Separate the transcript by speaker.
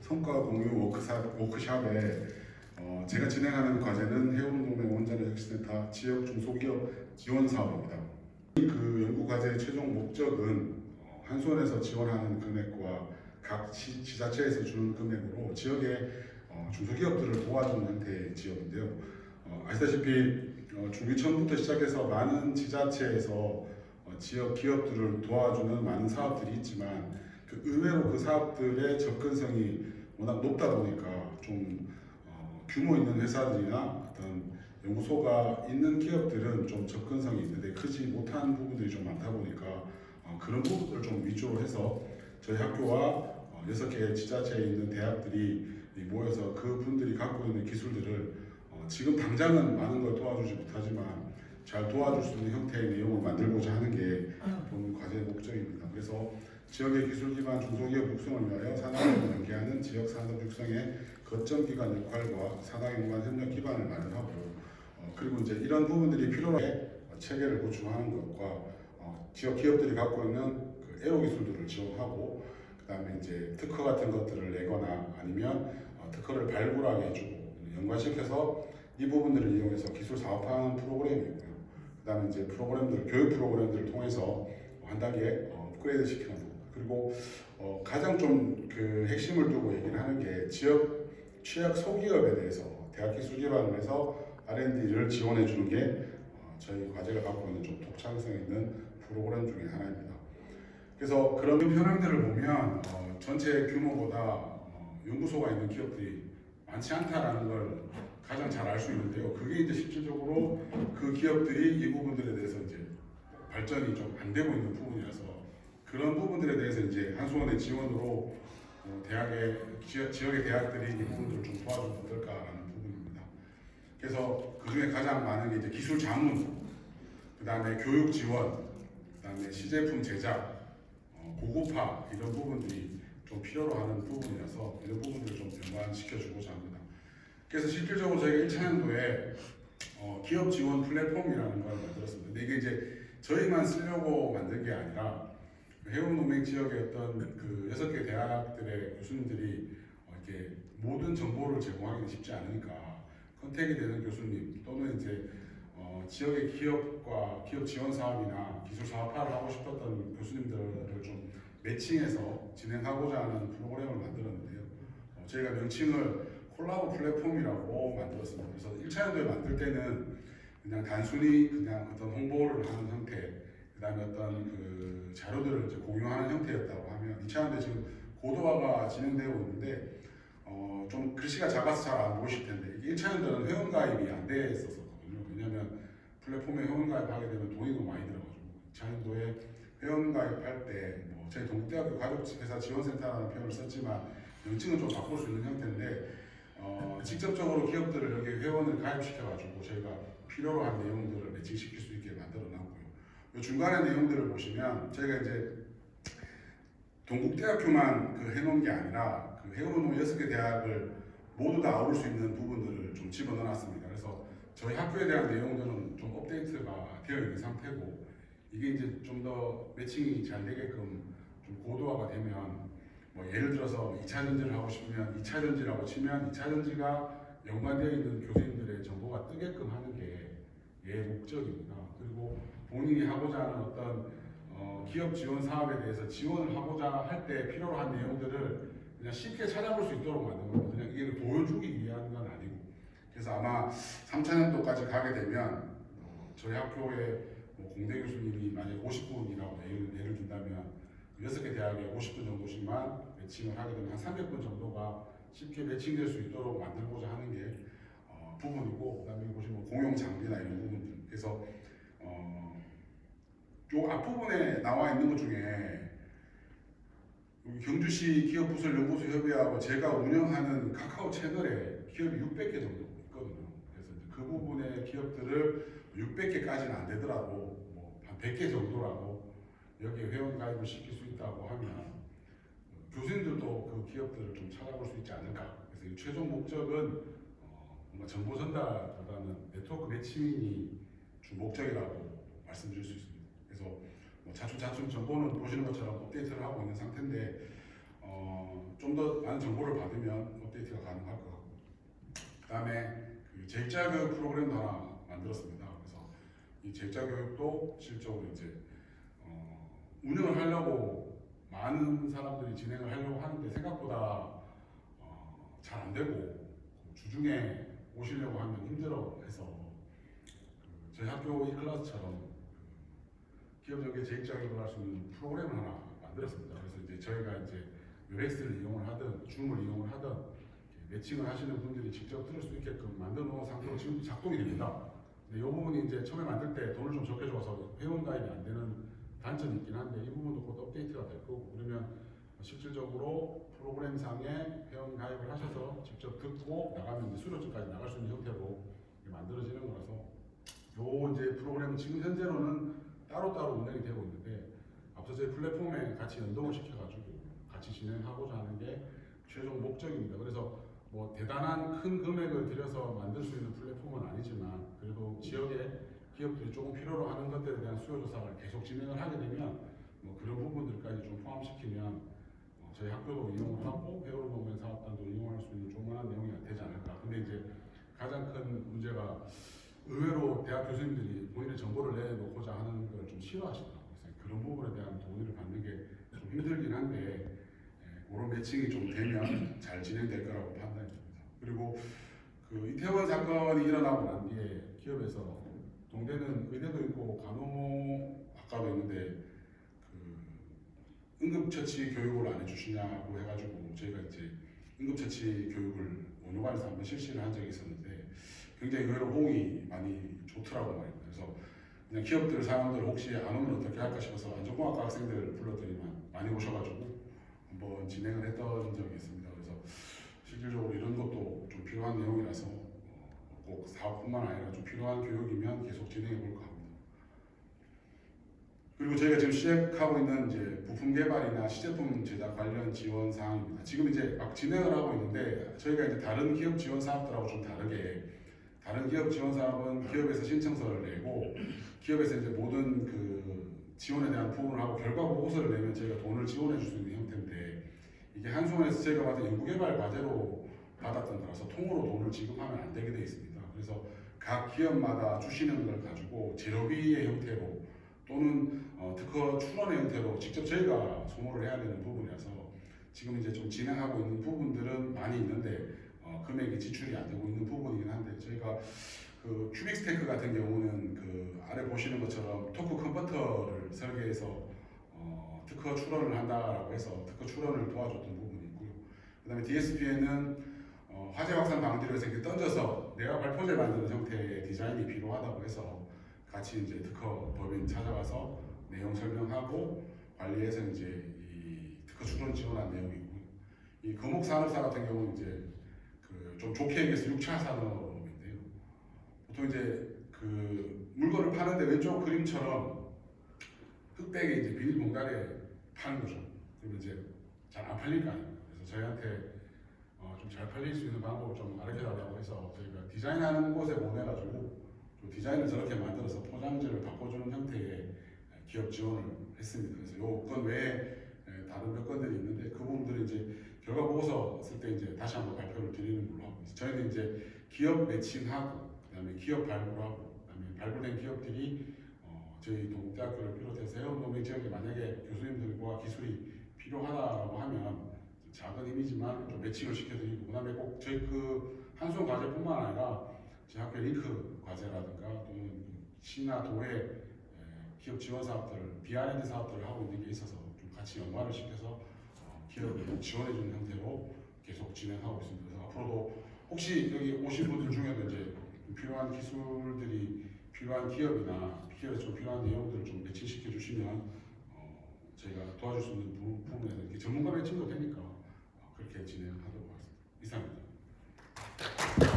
Speaker 1: 성과 공유 워크샵에 제가 진행하는 과제는 해운동맹 원자력혁신센터 지역 중소기업 지원 사업입니다. 그 연구 과제의 최종 목적은 한수원에서 지원하는 금액과 각 지자체에서 주는 금액으로 지역의 중소기업들을 도와주는 형태의 지역인데요. 아시다시피 중기촌부터 시작해서 많은 지자체에서 지역 기업들을 도와주는 많은 사업들이 있지만 의외로 그 사업들의 접근성이 워낙 높다 보니까 좀 규모 있는 회사들이나 어떤 연구소가 있는 기업들은 좀 접근성이 있는데 크지 못한 부분들이 좀 많다 보니까 그런 부분을 좀 위주로 해서 저희 학교와 6개 지자체에 있는 대학들이 모여서 그 분들이 갖고 있는 기술들을 지금 당장은 많은 걸 도와주지 못하지만 잘 도와줄 수 있는 형태의 내용을 만들고자 하는 게 본 과제의 목적입니다. 그래서 지역의 기술 기반 중소기업 육성을 위하여 산학을 연계하는 지역 산업 육성의 거점 기관 역할과 산학 연구원 협력 기반을 마련하고 그리고 이제 이런 부분들이 필요해 체계를 구축하는 것과 지역 기업들이 갖고 있는 그 애로 기술들을 지원하고 그다음에 이제 특허 같은 것들을 내거나 아니면 특허를 발굴하게 해주고 연관시켜서 이 부분들을 이용해서 기술 사업하는 프로그램이 있고요. 그다음에 이제 교육 프로그램들을 통해서 한 단계 업그레이드 시키는 부분. 그리고 가장 좀 그 핵심을 두고 얘기를 하는 게 지역 취약 소기업에 대해서 대학 기술 기반을 해서 R&D를 지원해 주는 게 저희 과제가 갖고 있는 좀 독창성 있는 프로그램 중에 하나입니다. 그래서 그런 현황들을 보면 전체 규모보다 연구소가 있는 기업들이 많지 않다라는 걸 가장 잘 알 수 있는데요. 그게 이제 실질적으로 그 기업들이 이 부분들에 대해서 이제 발전이 좀 안 되고 있는 부분이라서 그런 부분들에 대해서 이제 한수원의 지원으로 지역의 대학들이 이 부분들을 좀 도와주면 어떨까라는 부분입니다. 그래서 그 중에 가장 많은 게 이제 기술 자문, 그 다음에 교육 지원, 그 다음에 시제품 제작, 고급화 이런 부분들이 좀 필요로 하는 부분이라서 이런 부분들을 좀 연관시켜주고자 합니다. 그래서 실질적으로 저희가 1차년도에 기업 지원 플랫폼이라는 걸 만들었습니다. 근데 이게 이제 저희만 쓰려고 만든 게 아니라 해운동맹 지역의 어떤 그 6개 대학들의 교수님들이 이렇게 모든 정보를 제공하기는 쉽지 않으니까 컨택이 되는 교수님 또는 이제 지역의 기업과 기업 지원 사업이나 기술 사업화를 하고 싶었던 교수님들을 좀 매칭해서 진행하고자 하는 프로그램을 만들었는데요. 저희가 명칭을 콜라보 플랫폼이라고 만들었습니다. 그래서 1차년도에 만들 때는 그냥 단순히 그냥 어떤 홍보를 하는 형태, 그 다음에 어떤 그 자료들을 이제 공유하는 형태였다고 하면 2차년도에 지금 고도화가 진행되고 있는데 좀 글씨가 작아서 잘 안 보이실 텐데 이게 1차년도는 회원가입이 안 됐었거든요. 왜냐하면 플랫폼에 회원가입하게 되면 돈이 너무 많이 들어가지고 2차년도에 회원가입할 때뭐 저희 동국대학교 가족회사 지원센터라는 표현을 썼지만 명칭은 좀 바꿀 수 있는 형태인데 직접적으로 기업들을 여기 회원을 가입시켜가지고 저희가 필요로 한 내용들을 매칭시킬 수 있게 만들어놨고요. 중간에 내용들을 보시면 저희가 이제 동국대학교만 해놓은 게 아니라 그 해운동 6개 대학을 모두 다 아울 수 있는 부분들을 좀 집어넣어놨습니다. 그래서 저희 학교에 대한 내용들은 좀 업데이트가 되어 있는 상태고 이게 이제 좀 더 매칭이 잘 되게끔 좀 고도화가 되면 뭐 예를 들어서 2차 전지를 하고 싶으면 2차 전지라고 치면 2차 전지가 연관되어 있는 교수님들의 정보가 뜨게끔 하는 게 목적입니다. 그리고 본인이 하고자 하는 어떤 기업 지원 사업에 대해서 지원을 하고자 할 때 필요로 한 내용들을 그냥 쉽게 찾아볼 수 있도록 만든 겁니다. 그냥 이게 보여주기 위한 건 아니고. 그래서 아마 3차년도까지 가게 되면 저희 학교에 공대 교수님이 만약 50분이라고 예를 든다면 6개 대학에 50분 정도씩만 매칭을 하게 되면 한 300분 정도가 쉽게 매칭될 수 있도록 만들고자 하는 게 부분이고, 그다음에 보시면 공용 장비나 이런 부분들. 그래서 요 앞부분에 나와 있는 것 중에 경주시 기업부설연구소 협의회하고 제가 운영하는 카카오 채널에 기업이 600개 정도 있거든요. 그래서 그 부분의 기업들을 600개까지는 안 되더라도 한 100개 정도라고 여기에 회원 가입을 시킬 수 있다고 하면 교수님들도 그 기업들을 좀 찾아볼 수 있지 않을까. 그래서 이 최종 목적은 뭔가 정보 전달보다는 네트워크 매칭이 주 목적이라고 말씀드릴 수 있습니다. 그래서 차츰 정보는 보시는 것처럼 업데이트를 하고 있는 상태인데 좀 더 많은 정보를 받으면 업데이트가 가능할 것 같고, 그다음에 그 재입자교육 프로그램도 하나 만들었습니다. 그래서 이 재입자교육도 실적으로 이제 운영을 하려고 많은 사람들이 진행을 하려고 하는데 생각보다 잘 안 되고 주중에 오시려고 하면 힘들어해서 저희 학교 이 클래스처럼 기업 연계 재입자교육을 할 수 있는 프로그램을 하나 만들었습니다. 그래서 이제 저희가 이제 웨렉스를 이용을 하든 줌을 이용을 하든 매칭을 하시는 분들이 직접 들을 수 있게끔 만들어 놓은 상태로 지금 작동이 됩니다. 근데 이 부분이 이제 처음에 만들 때 돈을 좀 적게 줘서 회원 가입이 안 되는 단점이 있긴 한데 이 부분도 곧 업데이트가 될 거고, 그러면 실질적으로 프로그램상에 회원 가입을 하셔서 직접 듣고 나가면 이제 수료증까지 나갈 수 있는 형태로 만들어지는 거라서 요 이제 프로그램은 지금 현재로는 따로따로 운영이 되고 있는데 앞서 저희 플랫폼에 같이 연동을 시켜가지고 같이 진행하고자 하는 게 최종 목적입니다. 그래서 뭐 대단한 큰 금액을 들여서 만들 수 있는 플랫폼은 아니지만 그래도 지역에 기업들이 조금 필요로 하는 것들에 대한 수요 조사를 계속 진행을 하게 되면 뭐 그런 부분들까지 좀 포함시키면 저희 학교도 이용을 하고 회원동맹 사업단도 이용할 수 있는 조그마한 내용이 되지 않을까. 근데 이제 가장 큰 문제가 의외로 대학 교수님들이 본인의 정보를 내놓고자 하는 걸 좀 싫어하시더라고요. 그래서 그런 부분에 대한 동의를 받는 게 좀 힘들긴 한데 그런 매칭이 좀 되면 잘 진행될 거라고 판단이 듭니다. 그리고 그 이태원 사건이 일어나고 난 뒤에 기업에서 동대는 의대도 있고 간호학과도 있는데 그 응급처치 교육을 안 해주시냐고 해가지고 저희가 이제 응급처치 교육을 원효관에서 한번 실시를 한 적이 있었는데 굉장히 의외로 호응이 많이 좋더라고 말입니다. 그래서 그냥 기업들 사람들 혹시 안 오면 어떻게 할까 싶어서 안전공학과 학생들 불렀더니만 많이 오셔가지고 한번 진행을 했던 적이 있습니다. 그래서 실질적으로 이런 것도 좀 필요한 내용이라서 꼭 사업뿐만 아니라 좀 필요한 교육이면 계속 진행해 볼까 합니다. 그리고 저희가 지금 시작하고 있는 이제 부품 개발이나 시제품 제작 관련 지원 사항입니다. 지금 이제 막 진행을 하고 있는데 저희가 이제 다른 기업 지원 사업들하고 좀 다르게 다른 기업 지원 사업은 기업에서 신청서를 내고 기업에서 이제 모든 그 지원에 대한 부분을 하고 결과 보고서를 내면 저희가 돈을 지원해 줄 수 있는 형태인데 이게 한수원에서 저희가 받은 연구개발 과제로 받았던 거라서 통으로 돈을 지급하면 안 되게 돼 있습니다. 그래서 각 기업마다 주시는 걸 가지고 재료비의 형태로 또는 특허 출원의 형태로 직접 저희가 소모를 해야 되는 부분이라서 지금 이제 좀 진행하고 있는 부분들은 많이 있는데 금액이 지출이 안 되고 있는 부분이긴 한데 저희가 그 큐빅 스테이크 같은 경우는 그 아래 보시는 것처럼 토크 컨버터를 설계해서 특허 출원을 한다라고 해서 특허 출원을 도와줬던 부분이 있고요. 그다음에 DSP에는 화재 확산 방지를 해서 이렇게 던져서 내가 발포제 만드는 형태의 디자인이 필요하다고 해서 같이 이제 특허 법인 찾아가서 내용 설명하고 관리해서 이제 이 특허 출원 지원한 내용이고, 이 거목 산업사 같은 경우는 이제 그 좀 좋게 얘기해서 6차 산업인데요. 보통 이제 그 물건을 파는데 왼쪽 그림처럼 흑백에 이제 비닐봉다리에 파는 거죠. 그러면 이제 잘 안 팔릴 거 아닙니까? 그래서 저희한테 좀 잘 팔릴 수 있는 방법을 좀 알려달라고 해서 저희가 디자인하는 곳에 보내가지고 좀 디자인을 저렇게 만들어서 포장지를 바꿔주는 형태의 기업 지원을 했습니다. 그래서 요건 외에 다른 몇 건들이 있는데 그 부분들이 이제 결과 보고서 쓸 때 이제 다시 한번 발표를 드리는 걸로 하고 있습니다. 저희는 이제 기업 매칭하고 그다음에 기업 발굴하고 그다음에 발굴된 기업들이 저희 동국대학교를 비롯해서 해운동맹 지역에 만약에 교수님들과 기술이 필요하다라고 하면 작은 힘이지만 좀 매칭을 시켜드리고 그다음에 꼭 저희 그 한수원 과제뿐만 아니라 저희 학교 링크 과제라든가 또는 시나 도의 기업 지원 사업들을 B&D 사업들을 하고 있는 게 있어서 좀 같이 연관을 시켜서 기업을 지원해주는 형태로 계속 진행하고 있습니다. 그래서 앞으로도 혹시 여기 오신 분들 중에도 이제 필요한 기술들이 필요한 기업이나 기업에서 좀 필요한 내용들을 좀 매칭시켜 주시면 저희가 도와줄 수 있는 부분에서 이렇게 전문가 매칭도 되니까 그렇게 진행하도록 하겠습니다. 이상입니다.